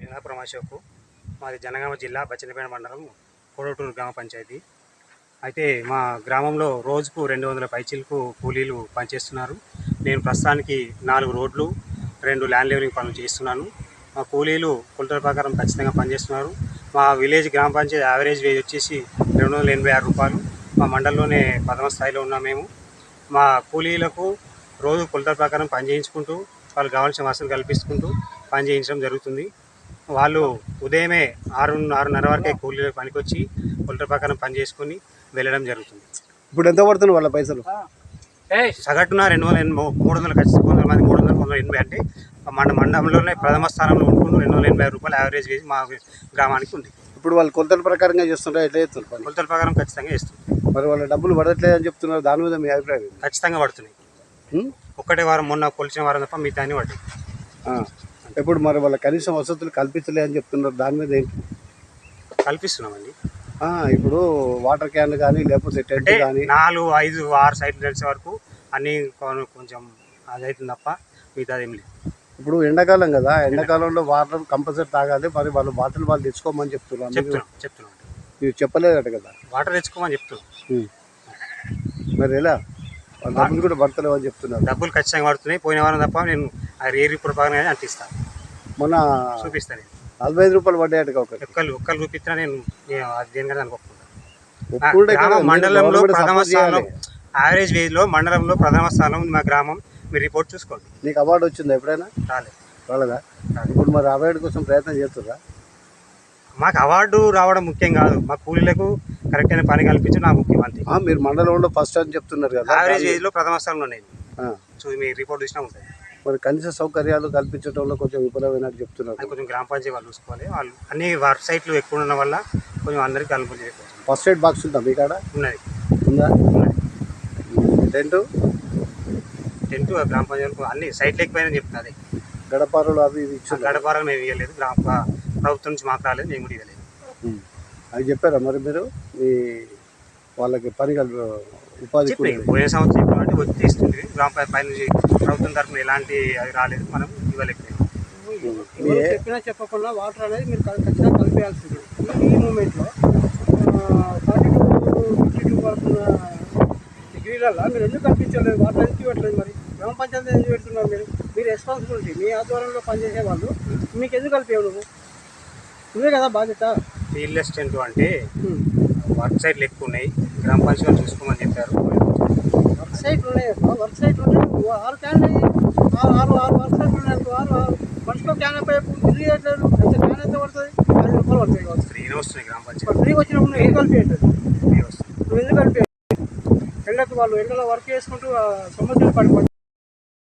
లింగాపురం అశోక్. మాది జనగామ జిల్లా బచ్చన్నపేట మండలం కోడటూరు గ్రామ పంచాయతీ. అయితే మా గ్రామంలో రోజుకు 200 పైచిలకు కూలీలు పనిచేస్తున్నారు. నేను ప్రస్తుతానికి 4 రోడ్లు 2 ల్యాండ్ లెవెలింగ్ పనులు చేస్తున్నాను. మా కూలీలు కొలతల ప్రకారం ఖచ్చితంగా పనిచేస్తున్నారు. మా విలేజ్ గ్రామ పంచాయతీ యావరేజ్ వేజ్ వచ్చేసి 286 రూపాయలు. మా మండలంలోనే 10వ స్థాయిలో ఉన్నాం మేము. మా కూలీలకు రోజు కొలతల ప్రకారం పని చేయించుకుంటూ వాళ్ళు కావాల్సిన వసతులు కల్పించుకుంటూ పని చేయించడం జరుగుతుంది. వాళ్ళు ఉదయమే 6:30 వరకే కూలీల పనికి వచ్చి కొలతల ప్రకారం పని చేసుకొని వెళ్ళడం జరుగుతుంది. ఇప్పుడు ఎంత పడుతుంది వాళ్ళ పైసలు? సగటున 300 ఖచ్చితంగా మంది 380 అంటే మండలంలోనే ప్రథమ స్థానంలో ఉంటున్న 280 రూపాయలు యావరేజ్ వేసి మా గ్రామానికి ఉంది. ఇప్పుడు వాళ్ళు కొలతల ప్రకారంగా చేస్తుంటారు, ఎట్లా చేస్తున్నారు? కొలతల ప్రకారం ఖచ్చితంగా చేస్తుంది. మరి వాళ్ళ డబ్బులు పడట్లేదు అని చెప్తున్నారు, దాని మీద మీ అభిప్రాయం? ఖచ్చితంగా పడుతున్నాయి. ఒక్కటే వారం మొన్న కొలిచిన వారం తప్ప మిగతా అన్ని పడ్డాయి. ఇప్పుడు మరి వాళ్ళ కనీసం వసతులు కల్పించలే అని చెప్తున్నారు, దాని మీద ఏంటి? కల్పిస్తున్నామండి. ఇప్పుడు వాటర్ క్యాన్ కానీ లేకపోతే టెంట్ కానీ 4, 5, 6 సైట్లు తెలిసే వరకు అన్నీ కొంచెం అది అవుతుంది తప్ప మిగతా ఏం లేదు. ఇప్పుడు ఎండాకాలం కదా, ఎండాకాలంలో వాటర్ కంపల్సరీ తాగాలి. మరి వాళ్ళు బాటిల్ వాళ్ళు తెచ్చుకోమని చెప్తున్నాం. మీరు చెప్పలేదట కదా, వాటర్ తెచ్చుకోమని చెప్తున్నాం. మరి ఎలా? వాళ్ళ డబ్బులు కూడా పడతలేవు అని చెప్తున్నారు. డబ్బులు ఖచ్చితంగా పడుతున్నాయి. పోయిన వారం తప్ప నేను ఏ రిపోర్ట్ ప్రకారం అంటిస్తాను. మొన్న చూపిస్తాను. 45 రూపాయలు పడ్డాయట. ఒక్కరు చూపిస్తున్నా నేను దేనికన్నా అనుకుంటున్నాను. మండలంలో ప్రథమ స్థానం యావరేజ్ వేజ్ లో మండలంలో ప్రథమ స్థానం ఉంది మా గ్రామం. మీరు రిపోర్ట్ చూసుకోండి. నీకు అవార్డు వచ్చిందా ఎప్పుడైనా? రాలేదా? ఇప్పుడు మరి అవార్డు కోసం ప్రయత్నం చేస్తున్నా? మాకు అవార్డు రావడం ముఖ్యం కాదు, మా కూలీలకు కరెక్ట్ అయిన పని కల్పించడం నాకు ముఖ్యం అంతే. మీరు మండలంలో ఫస్ట్ అని చెప్తున్నారు కదా, యావరేజ్ వేజ్ లో ప్రథమ స్థానంలో నేను మీ రిపోర్ట్ చూసినా ఉంటుంది. మరి కనీస సౌకర్యాలు కల్పించడంలో కొంచెం విఫలమైనట్టు చెప్తున్నారు. కొంచెం గ్రామ పంచాయతీ వాళ్ళు చూసుకోవాలి. వాళ్ళు అన్ని వర్క్ సైట్లు ఎక్కువ ఉండడం వల్ల కొంచెం అందరికీ కల్పించలేదు. ఫస్ట్ ఎయిడ్ బాక్స్ ఉందా మీ కాడ? ఉన్నది. ఉందా? టెంట్ గ్రామ పంచాయతీ అన్ని సైట్లు ఎక్కువైనా చెప్తున్నది. గడపారలు అవి ఇచ్చారు. గడపారలు మేము ఇవ్వలేదు, ప్రభుత్వం నుంచి మాకు రాలేదు, మేము కూడా ఇవ్వలేదు. అది చెప్పారా మరి మీరు మీ వాళ్ళకి పని ఉపాధి? పోయిన సంవత్సరం చెప్పినట్టు వచ్చి తీస్తుంది గ్రామ పై నుంచి ప్రభుత్వం తరఫున ఎలాంటి అది రాలేదు, మనం ఇవ్వలేకపోయాం. చెప్పినా చెప్పకుండా వాటర్ అనేది మీరు ఖచ్చితంగా కలిపేయాల్సింది. ఈ మూమెంట్లో 42-52 పడుతున్న డిగ్రీలలో మీరు ఎందుకు కల్పించలేదు? వాటర్ ఎందుకు ఇవ్వట్లేదు? మరి గ్రామ పంచాయతీ ఎందుకు పెడుతున్నారు? మీరు రెస్పాన్సిబిలిటీ మీ ఆధ్వర్యంలో పనిచేసే వాళ్ళు మీకు ఎందుకు కలిపేవు? నువ్వే కదా బాధ్యత. ఫీల్డ్ అసిస్టెంట్ అంటే వర్క్ సైట్లు ఎక్కువ ఉన్నాయి, గ్రామ పంచాయతీ చూసుకోమని చెప్పారు. వర్క్ సైట్లు ఉన్నాయి, 6 క్యాన్లు 6 వర్క్ సైట్లు ఉన్నాయి. 6 మనిషిలో క్యాన్ అయిపోయి ఫ్రీ చేయట్లేదు. అయితే క్యాన్ ఎంత పడుతుంది? 5 రూపాయలు పడుతుంది. ఫ్రీగా వస్తున్నాయి గ్రామ పంచాయతీ. ఫ్రీ వచ్చినప్పుడు నువ్వు ఎందుకు కలిపేయట్లేదు? నువ్వు ఎందుకు కలిపే ఎండకు వాళ్ళు ఎండలో వర్క్ చేసుకుంటూ సమస్యలు పడిపోయి